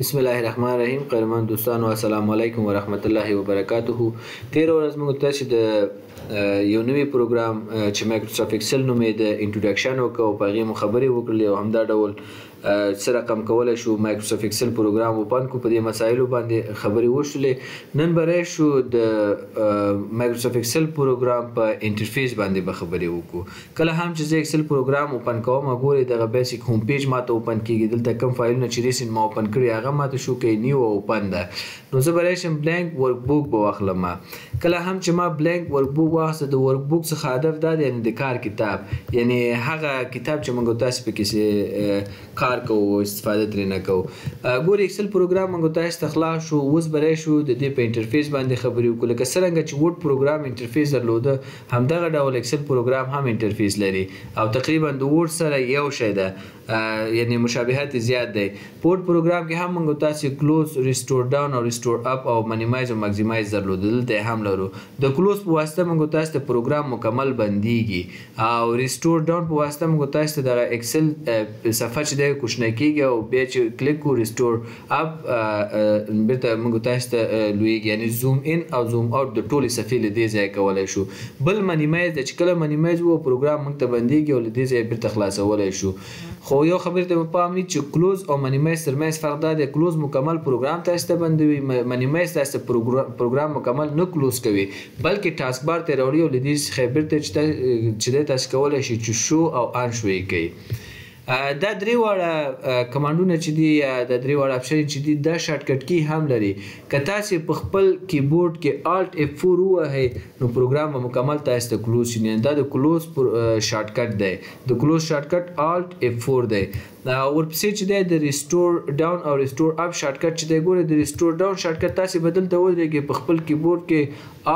بسم الله الرحمن الرحیم. قدرمن دوستانو، السلام علیکم ورحمت الله وبرکاته. تیر ورځ موږ تاسو د یو نوی پروګرام چې مایکروسافټ ایکسل نومې د انټروډکشن وکړو، په هغه مو خبرې وکړلې او همدا ډول څه رقم کولای شو مایکروسافټ ایکسل پروګرام اوپن کو. په دې مسایلو باندې خبرې وشولې. نن برای شو د مایکروسافټ ایکسل پروګرام په انټرفیس باندې به خبرې وکړو. کله هم چې زه ایکسل پروګرام اوپن کوم، ګوري دغه بیسیک هوم پیج ماته اوپن کیږي. دلته کوم فایلونه چې ریسنټ ما اوپن کړی هغه ماته شو کې نیو اوپن ده. نو زه برای شم بلانک ورک بوک به واخلم. کله هم چې ما بلانک ورک بوک واخسته، د ورک بوک څخه هدف دا دی، یعنی د کار کتاب، یعنی هغه کتاب چې موږ تاسو پکې کار کوو، استفاده ترې نه کوو. ګوري ایکسل پروګرام موږ تاسو ته خلاص شو. اوس برای شو د دې په انټرفیس باندې خبرې وکړو. لکه څرنګه چې ورډ پروګرام انټرفیس درلوده، همدغه ډول ایکسل پروګرام هم انټرفیس لري او تقریبا د ورډ سره یو شی ده، یعنی مشابهت زیات دی. ورډ پروګرام کې هم موږ تاسو کلوز، ریسټور ډاون او ریسټور اپ او منیمایز او ماکسیمایز درلوده. دلته هم لرو. د کلوز په واسطه موږ تاسو ته پروګرام مکمل بنديږي او ریسټور ډاون په واسطه موږ تاسو ته د ایکسل صفحه چې د کوشنه کیږي او بیا چې کلیک کو ریسټور اپ بیرته موږ تاسو ته لویږي، یعنی زوم ان او زوم اوټ د ټولې صفحې له دې ځای کولای شو. بل منیمایز د چې کله منیمایز وو پروګرام موږ ته بنديږي او له دې ځای بیرته خلاصولای شو. خو یو خبرې ته پام وي چې کلوز او منیمایز ترمنځ فرق دا دی. کلوز مکمل پروګرام تاسو ته بندوي، منیمایز تاسو ته پروګرام مکمل نه کلوز کوي، بلکې ټاسک بار ته راوړي او لدې څخه بیرته چې تاسو کولای شئ چې شو او ان شو یې کوي. دا درې واړه کمانډونه چې دي، دا درې واړه اپشن چې دي، دا شارټ کټ کی هم لري. که تاسو په خپل کیبورډ کې الټ F4 ووهئ نو پروګرام به مکمل تاسو ته کلوز شي. دا د کلوز شارټ کټ دی. د کلوز شارټ کټ الټ F4 دی. ورپسې چې دی د ریسټور ډاون او ریسټور اپ شارټ کټ چې دی، ګورئ د ریسټور ډاون شارټ کټ تاسو بدل ته ودرېږئ په خپل کیبورډ کې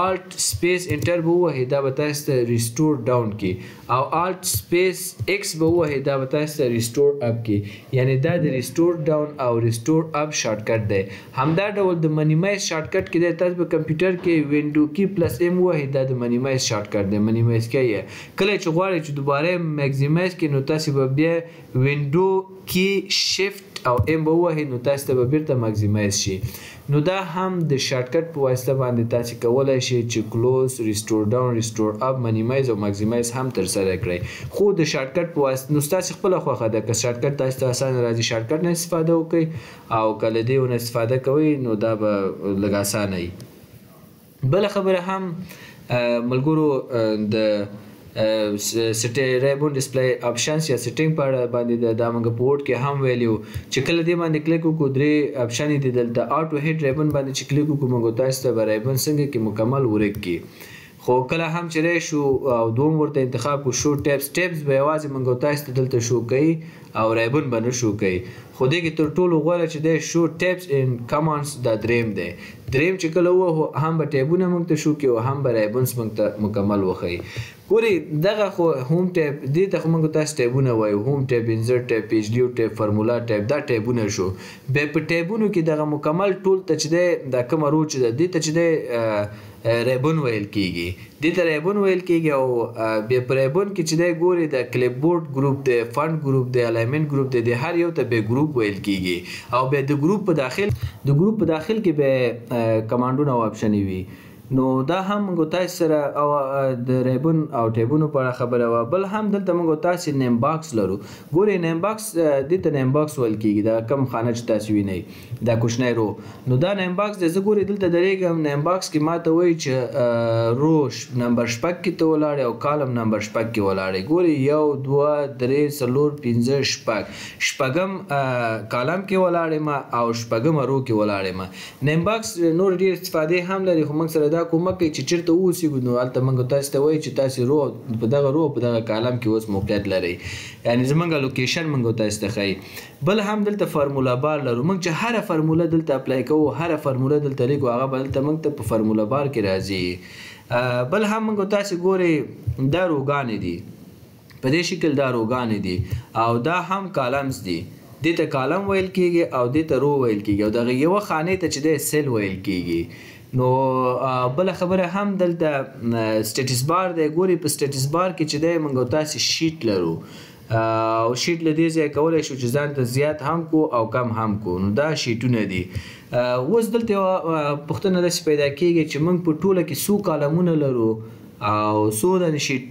الټ سپیس انټر به ووهئ، دا به تاسو ته ریسټور ډاون کی، او الټ سپیس ایکس به ووهئ، دا به تاسو ته ریسټور اپ کی. یعنی دا د ریسټور ډاون او ریسټور اپ شارټ کټ دی. همدا ډول د منیمایز شارټ کټ کې دی، تاسو په کمپیوټر کې وینډو کی پلس ام ووهئ، دا د منیمایز شارټ کټ دی. منیمایز کوي کله چې غواړئ چې دوباره میکسیمایز کړئ، نو تاسو به بیا وینډو کی شیفت او ام به ووهئ، نو تاسو ته به بیرته ماکسیمایز شي. نو دا هم د شارټ کټ په واسطه باندې تاسو کولای شئ چې کلوز، ریسټور ډاون، ریسټور اپ، منیمایز او ماکسیمایز هم ترسره کړئ. خو د شارټ کټ په واسطه نو تاسو خپل خوښه ده، که شارټ کټ تاسو ته اسانه راځي شارټ کټ نه استفاده وکړئ، او کله دې ونه استفاده کوئ نو دا به لږ اسانه وي. بل خبره هم ملګرو، د ریبون ډسپلی اپشنز یا سیټینګ په اړه باندې دا موږ په ورډ کې هم ویلیو چې کله دې باندې کلیک وکړو، درې اپشن دي دلته. آټو هیډ ریبون باندې چې کلیک وکړو، موږ تاسو ته به ریبون څنګه کې مکمل ورک کی. خو کله هم چې ری شو او دوم ورته انتخاب کو شو ټیپس به یوازې موږ تاسو ته دلته شو کوي او ریبون به نه شو کوي. خو دې کې تر ټولو غوره چې دی شو ټیپس ان کمانډز دا دریم دی. دریم چې کله وو هم به ټیبونه موږ ته شو کوي او هم به ریبونز موږ ته مکمل وښیي. ګورئ دغه خو هوم ټیب، دې ته خو موږ تاسو ټیبونه وایو، هوم ټیب، انسرټ ټیب، پیج لیو ټیب، فرمولا ټیب، دا ټیبونه شو. بیا په ټیبونو کې دغه مکمل ټول ته چې دی دا کومه رو چې ده، دې ته چې دی ریبون ویل کیږي، دې ته ریبون ویل کیږي. او بیا په ریبون کې چې دی ګورئ د کلیپ بورډ ګروپ دی، فند ګروپ دی، الاینمنت ګروپ دی، د هر یو ته به ګروپ ویل کیږي. او بیا د ګروپ په داخل کې به کمانډونه او اپشن وي. نو دا هم موږ تاسو سره او د ریبون او ټیبونو په اړه خبره وه. بل هم دلته موږ تاسو نیم باکس لرو. ګورئ نیم باکس، دې ته نیم باکس ویل کیږي، دا کم خانه چې تاسو وینئ، دا کوچنی رو. نو دا نیم باکس دی. زه ګورئ دلته درېږم، نیم باکس کې ماته وایي چې رو نمبر شپږ کې ته ولاړې او کالم نمبر شپږ کې ولاړې. ګورئ 1 2 3 4 5 6 شپږم کالم کې ولاړې ما او شپږم رو کې ولاړې ما. نیم باکس نور ډېر استفادې هم لري، خو موږ سره دا کومک کوي چې چیرته اوسېږو نو هلته موږ تاسو ته وایي چې تاسو رو په دغه کالم کې اوس موقعیت لرئ، یعنې زموږ لوکیشن موږ تاسو ته ښیي. بل هم دلته فرمولا بار لرو. موږ چې هره فرموله دلته اپلای کوو، هره فرموله دلته لیکو، هغه به دلته موږ ته په فرمولا بار کې راځي. بل هم موږ تاسو ګورئ دا روګانې دي، په دې شکل دا روګانې دي او دا هم کالمز دي. دې ته کالم ویل کیږي او دې ته رو ویل کیږي، او دغه یوه خانې ته چې دی سیل ویل کیږي. نو بل خبره هم دلته سټیټس بار دی. ګورئ په سټیټس بار کې چې دی موږ تاسو شیټ لرو. او شیټ له دې ځای کولی شو چې ځان ته زیات هم کو او کم هم کو. نو دا شیټونه دي. اوس دلته یوه پوښتنه داسې پیدا کېږي چې موږ په ټوله کې څو کالمونه لرو او څو دانې شیټ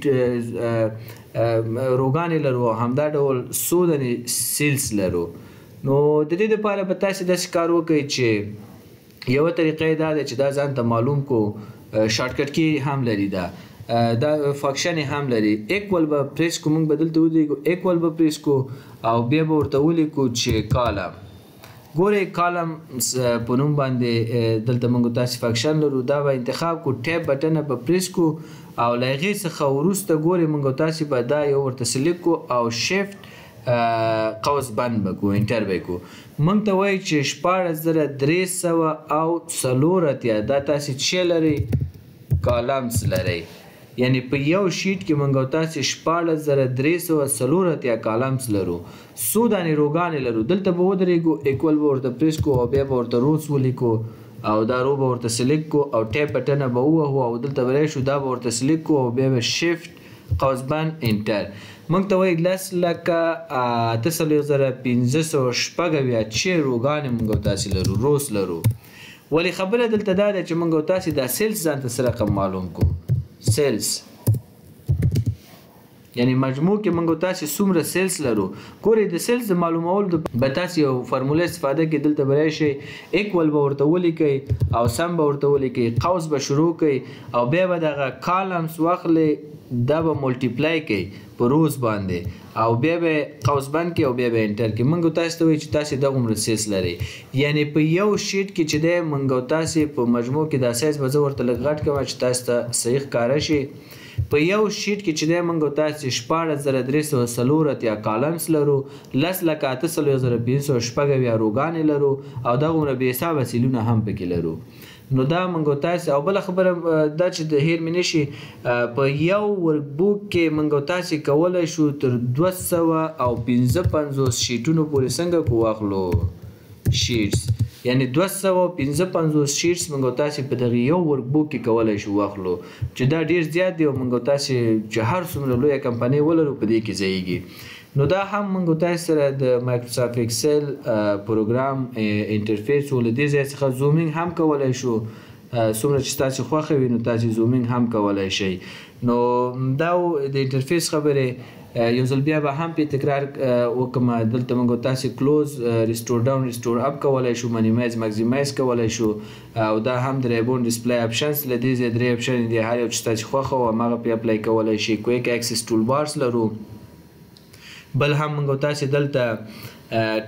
روګانې لرو او همدا ډول څو دانې سیلز لرو. نو د دې دپاره به تاسې داسې کار وکئ چې یوه طریقه یې دا ده چې دا ځان ته معلوم کو. شارټکټ کې هم لري دا فنکشن هم لري. ایکول به پریس کو، موږ به دلته ودرېږو ایکول به پریس کو او بیا به ورته ولیکو چې کالم. ګورئ کالم په نوم باندې دلته موږ تاسې فنکشن لرو. دا به انتخاب کو، ټیپ بټن به پریس کو او له هغې څخه وروسته ګورئ موږ تاسې به دا یو ورته سلیکټ کو او شیفټ قوس بند به کو، انټر به کو. موږ ته وایي چې 16384 دا تاسې څه لرئ؟ کالمز لرئ. یعنی په یو شیټ کې موږ تاسې 16384 کالمز لرو. څو دانې روګانې لرو. دلته به ودرېږو، ایکول به ورته پریس کو او بیا به ورته روز ولیکو او دا رو به ورته سلیکټ کو او ټیپ بټنه به ووهو او دلته به راشو دا به ورته سلیکټ کو او بیا به شیفټ قوس بند انټر. موږ ته وایي 10,08,586 روګانې موږ تاسې لرو، روز لرو. ولې خبره دلته دا ده چې موږ تاسې دا سیلز ځان ته څه رقم معلوم کو. سیلز یعنی مجموع کې موږ تاسې څومره سیلز لرو. ګورئ د سیلز د معلومولو به تاسې یو فارموله استفاده کوئ. دلته به راشئ، ایکول به ورته ولیکئ او سم به ورته ولیکئ، قوس به شروع کوئ او بیا به دغه کالمز واخلئ، دا به ملټیپلای کوئ په روز باندې او بیا به قوس بند کوئ او بیا به انټر کوئ. موږ تاسې ته وایي چې تاسې دغومره سیلز لرئ. یعنی په یو شیټ کې چې دی موږ تاسې په مجموع کې دا سایز به زه ورته لږ غټ کړم چې تاسو ته صحیح ښکاره شي. په یو شیټ کې چې دی موږ تاسې 16384 کالمز لرو، 10,08,586 روګانې لرو او دغومره بې حسابه سیلونه هم پکې لرو. نو دا موږ تاسې او بله خبره دا چې د هیر مې نشي، په یو ورک بوک کې موږ تاسې کولی شو تر 255 شیټونو پورې څنګه کو واخلو شیټس. یعنی 255 شیټس موږ تاسې په دغه یو ورک بوک کې کولی شو واخلو چې دا ډېر زیات دی او موږ تاسې چې هر څومره لویه کمپنۍ ولرو په دې کې ځایږي. نو دا هم موږ تاسې سره د مایکروسافټ اکسل پروګرام انټرفیس و له دې ځای څخه زومینګ هم کولی شو. څومره چې تاسې خوښه وي نو تاسې زومینګ هم کولی شئ. نو دا د انټرفیس خبرې یو ځل بیا به هم پې تکرار وکړم. دلته موږ تاسې کلوز، ریسټور ډاون، ریسټور اپ کولی شو، منیمایز، ماکزیمایز کولی شو او دا هم د ریبون ډسپلی اپشنز له دې ځای 3 اپشن دي. هر یو چې تاسې خوښه وه هماغه پې اپلای کولی شئ. کویک اکسس ټول بارز لرو. بل هم موږ تاسې دلته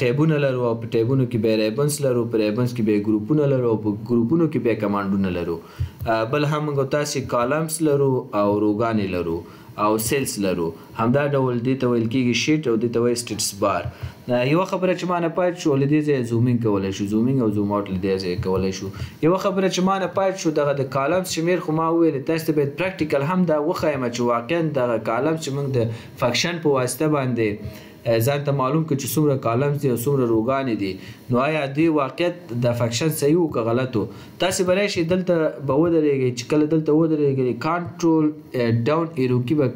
ټیبونه لرو او په ټیبونو کې به ریبنز لرو، په ریبنز کې به ګروپونه لرو او په ګروپونو کې به کمانډونه لرو. بل هم موږ تاسې کالمز لرو او روګانې لرو او سیلز لرو. همدا ډول دې ته ویل کېږي شیټ او دې ته وایي سټیټس بار. یوه خبره چې ما نه پات شو له دې ځایه زومینګ کولی شو، زومینګ او زوم آوټ له دې ځایه کولی شو. یوه خبره چې ما نه پات شو دغه د کالمز شمېر خو ما وویل تاسو ته باید پریکټیکل هم دا وښیم چې واقعا دغه کالمز چې موږ د فنکشن په واسطه باندې ځان ته معلوم کړو چې څومره کالمز دي او څومره روګانې دي. نو آیا دې واقعیت د فنکشن صحیح و که غلط و؟ تاسې به راشئ دلته به ودرېږئ. چې کله دلته ودرېږئ کنټرول ډاون ایرو کې به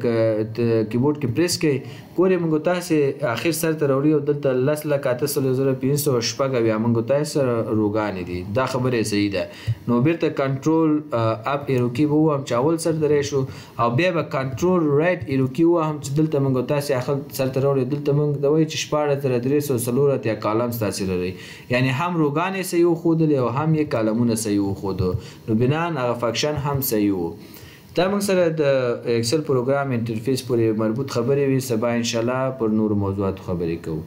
کیبورډ کې پریس کړئ. ګورئ موږ تاسې اخر سر ته راوړي او دلته 10,08,586 موږ تاسې سره روګانې دي. دا خبره یې صحیح ده. نو بیرته کنټرول اپ ایرو کې به ووهم چې اول سر ته راشو او بیا به کنټرول رایټ ایرو کې ووهم چې دلته موږ تاسې اخر سر ته راوړي. دلته موږ د وایي چې 16384 کالمز تاسې لرئ. یعنی هم روګانې صحیح وښودلې او هم یې کالمونه صحیح وښودو. نو بناً هغه فنکشن هم صحیح و. دا موږ سره د اکسل پروګرام انټرفیس پورې مربوط خبرې وي. سبا انشاءالله پر نورو موضوعاتو خبرې کوو.